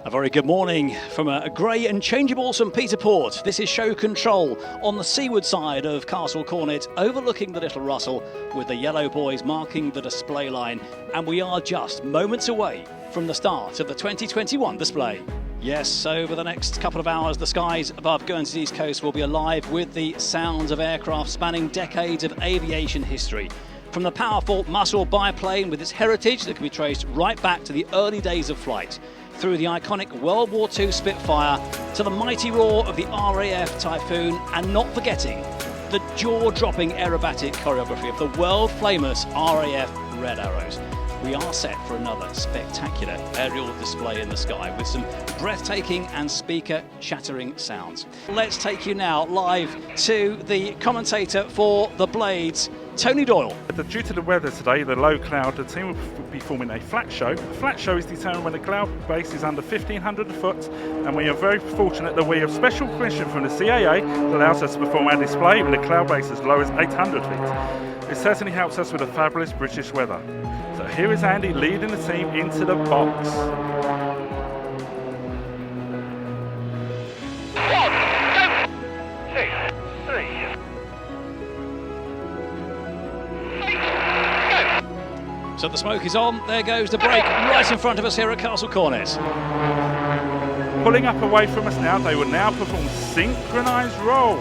A very good morning from a grey and changeable St Peter Port. This is show control on the seaward side of Castle Cornet, overlooking the Little Russell, with the yellow boys marking the display line. And we are just moments away from the start of the 2021 display. Yes, over the next couple of hours, the skies above Guernsey's east coast will be alive with the sounds of aircraft spanning decades of aviation history. From the powerful Muscle biplane with its heritage that can be traced right back to the early days of flight, through the iconic World War II Spitfire to the mighty roar of the RAF Typhoon, and not forgetting the jaw-dropping aerobatic choreography of the world-famous RAF Red Arrows. We are set for another spectacular aerial display in the sky with some breathtaking and speaker-shattering sounds. Let's take you now live to the commentator for the Blades, Tony Doyle. Due to the weather today, the low cloud, the team will be forming a flat show. A flat show is determined when the cloud base is under 1,500 foot, and we are very fortunate that we have special permission from the CAA that allows us to perform our display when the cloud base is as low as 800 feet. It certainly helps us with the fabulous British weather. So here is Andy leading the team into the box. So the smoke is on, there goes the break right in front of us here at Castle Cornet. Pulling up away from us now, they will now perform synchronised rolls.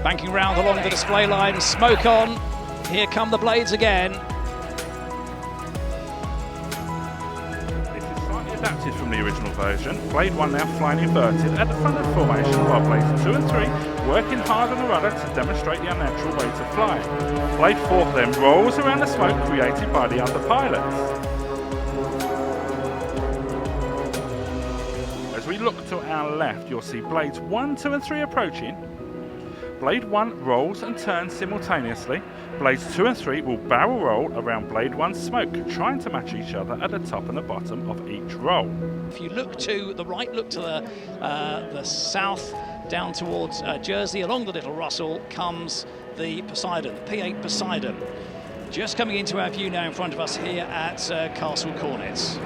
Banking round along the display line, smoke on, here come the Blades again. This is slightly adapted from the original version. Blade 1 now flying inverted at the front of the formation, while Blades 2 and 3 working hard on the rudder to demonstrate the unnatural way to fly. Blade 4 then rolls around the smoke created by the other pilots. As we look to our left, you'll see Blades 1, 2 and 3 approaching. Blade 1 rolls and turns simultaneously. Blades 2 and 3 will barrel roll around Blade 1's smoke, trying to match each other at the top and the bottom of each roll. If you look to the right, look to the south, down towards Jersey, along the Little Russell comes the Poseidon, the P8 Poseidon. Just coming into our view now in front of us here at Castle Cornet.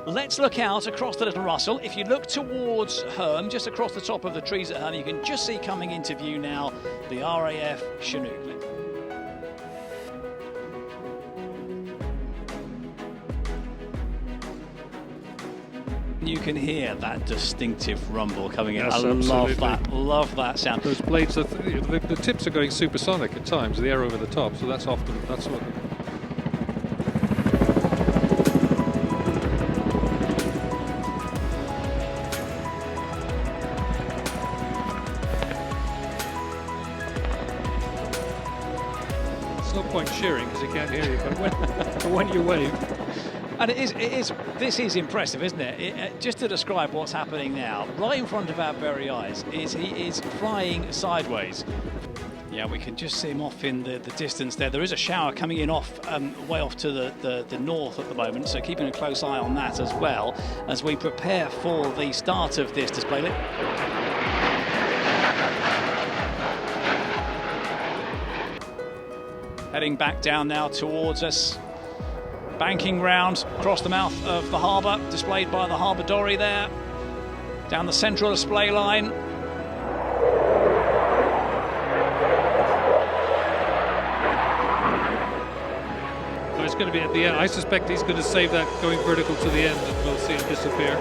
Let's look out across the Little Russell. If you look towards Herm, just across the top of the trees at Herm, you can just see coming into view now the RAF Chinook. You can hear that distinctive rumble coming in. Yes, I absolutely. love that sound. Those blades, the tips are going supersonic at times, the air over the top, so that's what. There's no point cheering because he can't hear you, but when you wave. And this is impressive, isn't it? Just to describe what's happening now, right in front of our very eyes, he is flying sideways. Yeah, we can just see him off in the distance there. There is a shower coming in way off to the north at the moment, so keeping a close eye on that as well as we prepare for the start of this display. Heading back down now towards us. Banking round across the mouth of the harbour, displayed by the harbour dory there. Down the central display line. So it's going to be at the end. I suspect he's going to save that going vertical to the end, and we'll see him disappear.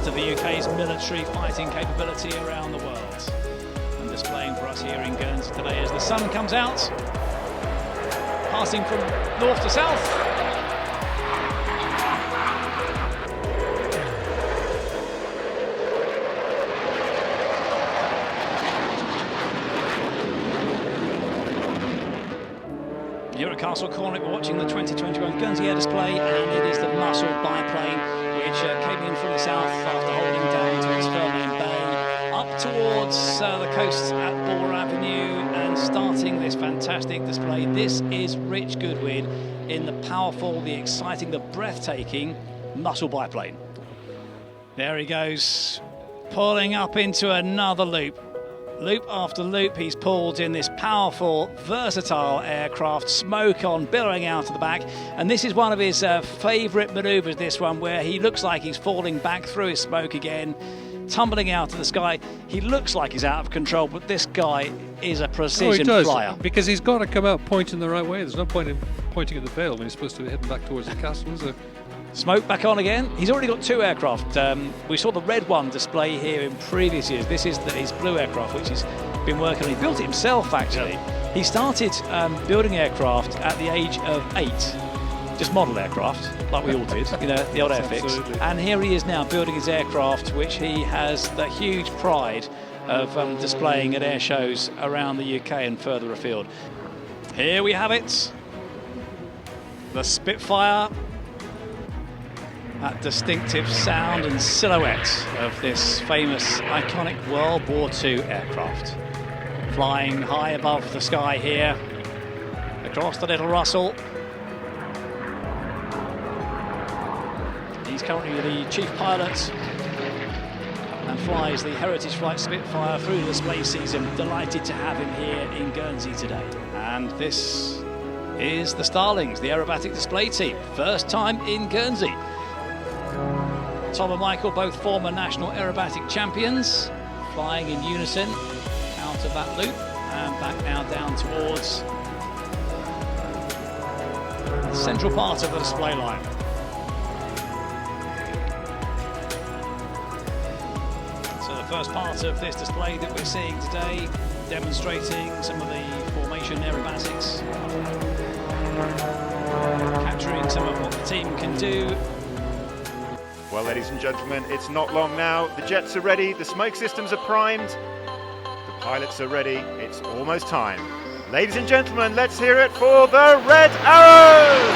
Of the UK's military fighting capability around the world, and displaying for us here in Guernsey today as the sun comes out, passing from north to south. Here at Castle Cornet, we're watching the 2021 Guernsey Air Display, and it is the Muscle biplane which came in from the south after holding down to its Fairlane Bay, up towards the coast at Ball Avenue and starting this fantastic display. This is Rich Goodwin in the powerful, the exciting, the breathtaking muscle biplane. There he goes, pulling up into another loop. Loop after loop he's pulled in this powerful, versatile aircraft, smoke on, billowing out of the back. And this is one of his favourite manoeuvres, this one, where he looks like he's falling back through his smoke again, tumbling out of the sky. He looks like he's out of control, but this guy is a precision flyer. Because he's got to come out pointing the right way. There's no point in pointing at the Vale when he's supposed to be heading back towards the castle, is there? Smoke back on again. He's already got two aircraft. We saw the red one display here in previous years. This is his blue aircraft, which he's been working on. He built it himself, actually. Yeah. He started building aircraft at the age of 8. Just model aircraft, like we all did, you know, the old Airfix. Absolutely. And here he is now building his aircraft, which he has the huge pride of displaying at air shows around the UK and further afield. Here we have it. The Spitfire. That distinctive sound and silhouette of this famous, iconic World War II aircraft. Flying high above the sky here, across the Little Russell. He's currently the chief pilot and flies the Heritage Flight Spitfire through the display season. Delighted to have him here in Guernsey today. And this is the Starlings, the aerobatic display team. First time in Guernsey. Tom and Michael, both former national aerobatic champions, flying in unison out of that loop and back now down towards the central part of the display line. So the first part of this display that we're seeing today, demonstrating some of the formation aerobatics, capturing some of what the team can do. Well, ladies and gentlemen, it's not long now. The jets are ready, the smoke systems are primed, the pilots are ready. It's almost time. Ladies and gentlemen, let's hear it for the Red Arrows!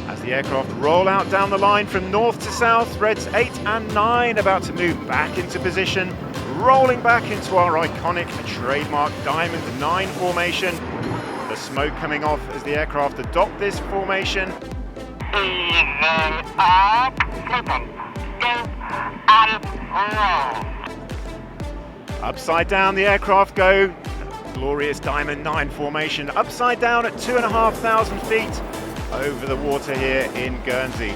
As the aircraft roll out down the line from north to south, Reds 8 and 9 about to move back into position. Rolling back into our iconic trademark Diamond 9 formation. The smoke coming off as the aircraft adopt this formation. Upside down the aircraft go. Glorious Diamond 9 formation. Upside down at 2,500 feet over the water here in Guernsey.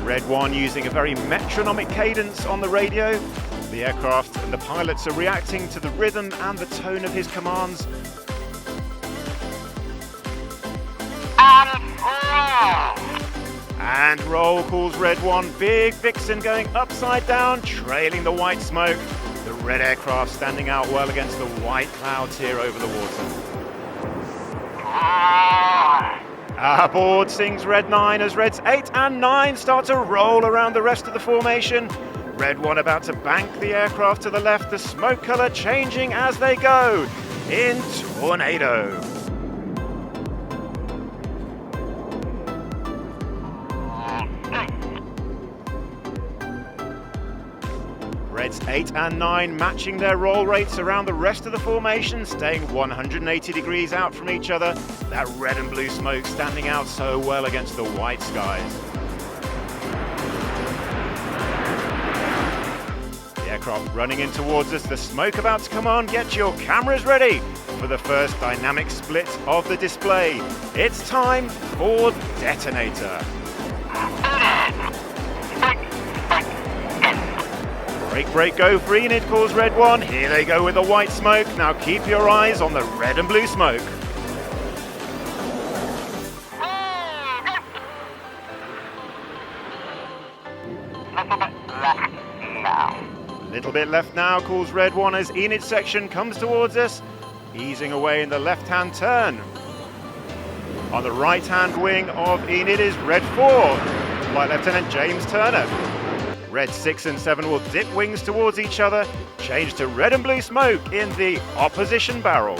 Red 1 using a very metronomic cadence on the radio. The aircraft and the pilots are reacting to the rhythm and the tone of his commands. And roll, calls Red 1. Big Vixen going upside down, trailing the white smoke. The red aircraft standing out well against the white clouds here over the water. Aboard sings Red 9 as Reds 8 and 9 start to roll around the rest of the formation. Red 1 about to bank the aircraft to the left, the smoke colour changing as they go in Tornado. Reds 8 and 9 matching their roll rates around the rest of the formation, staying 180 degrees out from each other. That red and blue smoke standing out so well against the white skies. The aircraft running in towards us, the smoke about to come on. Get your cameras ready for the first dynamic split of the display. It's time for Detonator. Break, break, go for Enid, calls Red 1. Here they go with the white smoke. Now keep your eyes on the red and blue smoke. Little bit left now, calls Red 1 as Enid's section comes towards us, easing away in the left-hand turn. On the right-hand wing of Enid is Red 4, Flight Lieutenant James Turner. Red 6 and 7 will dip wings towards each other, change to red and blue smoke in the opposition barrel.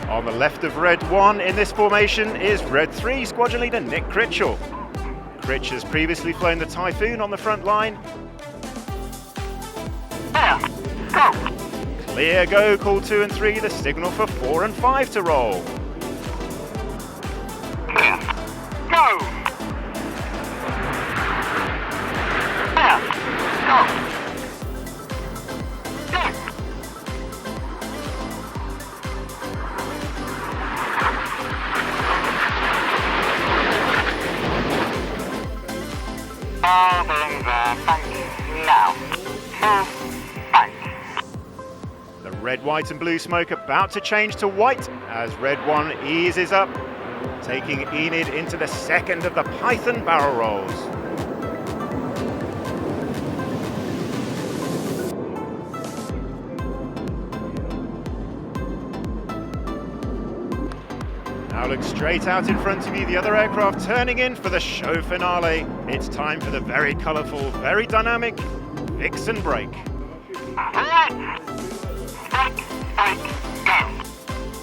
On the left of Red 1 in this formation is Red 3 squadron leader Nick Critchell. Critch has previously flown the Typhoon on the front line. Clear go, call 2 and 3, the signal for 4 and 5 to roll. Go! The red, white and blue smoke about to change to white as Red 1 eases up, taking Enid into the second of the Python barrel rolls. Now look straight out in front of you, the other aircraft turning in for the show finale. It's time for the very colourful, very dynamic Vixen break.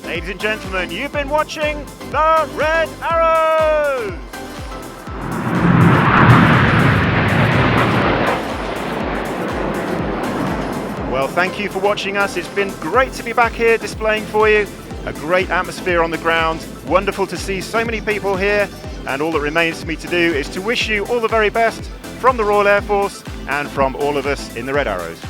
Ladies and gentlemen, you've been watching the Red Arrows! Well, thank you for watching us. It's been great to be back here displaying for you. A great atmosphere on the ground. Wonderful to see so many people here. And all that remains for me to do is to wish you all the very best from the Royal Air Force and from all of us in the Red Arrows.